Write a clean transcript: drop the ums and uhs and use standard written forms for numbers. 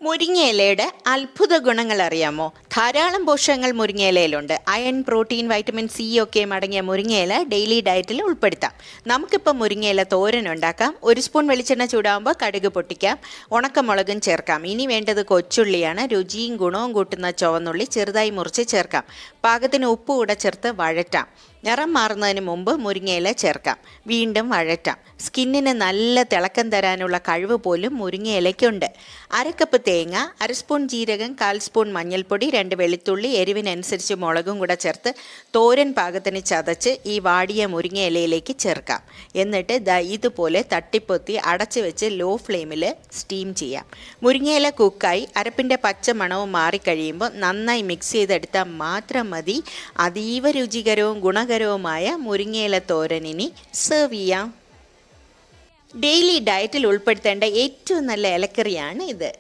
മുരിങ്ങയിലയുടെ അത്ഭുത ഗുണങ്ങൾ അറിയാമോ? ധാരാളം പോഷകങ്ങൾ മുരിങ്ങയിലയിലുണ്ട്. അയൺ, പ്രോട്ടീൻ, വൈറ്റമിൻ സി ഒക്കെ അടങ്ങിയ മുരിങ്ങയില ഡെയിലി ഡയറ്റിൽ ഉൾപ്പെടുത്താം. നമുക്കിപ്പോൾ മുരിങ്ങയില തോരൻ ഉണ്ടാക്കാം. 1 സ്പൂൺ വെളിച്ചെണ്ണ ചൂടാകുമ്പോൾ കടുക് പൊട്ടിക്കാം, ഉണക്കമുളകും ചേർക്കാം. ഇനി വേണ്ടത് കൊച്ചുള്ളിയാണ്. രുചിയും ഗുണവും കൂട്ടുന്ന ചുവന്നുള്ളി ചെറുതായി മുറിച്ച് ചേർക്കാം. പാകത്തിന് ഉപ്പ് കൂടെ ചേർത്ത് വഴറ്റാം. നിറം മാറുന്നതിന് മുമ്പ് മുരിങ്ങയില ചേർക്കാം. വീണ്ടും വഴറ്റാം. സ്കിന്നിന് നല്ല തിളക്കം തരാനുള്ള കഴിവ് പോലും മുരിങ്ങയിലയ്ക്കുണ്ട്. 1 കപ്പ് തേങ്ങ, 1 സ്പൂൺ ജീരകം, 1/4 സ്പൂൺ മഞ്ഞൾപ്പൊടി, 2 വെളുത്തുള്ളി, എരിവിനനുസരിച്ച് മുളകും കൂടെ ചേർത്ത് തോരൻ പാകത്തിന് ചതച്ച് ഈ വാടിയ മുരിങ്ങയിലയിലേക്ക് ചേർക്കാം. എന്നിട്ട് ഇതുപോലെ തട്ടിപ്പൊത്തി അടച്ചു വെച്ച് ലോ ഫ്ലെയിമിൽ സ്റ്റീം ചെയ്യാം. മുരിങ്ങയില കുക്കായി അരപ്പിൻ്റെ പച്ച മണവും മാറിക്കഴിയുമ്പോൾ നന്നായി മിക്സ് ചെയ്തെടുത്താൽ മാത്രം മതി. അതീവ രുചികരവും ഗുണകരവുമായ മുരിങ്ങയില തോരനിനി സെർവ് ചെയ്യാം. ഡെയിലി ഡയറ്റിൽ ഉൾപ്പെടുത്തേണ്ട ഏറ്റവും നല്ല ഇലക്കറിയാണ് ഇത്.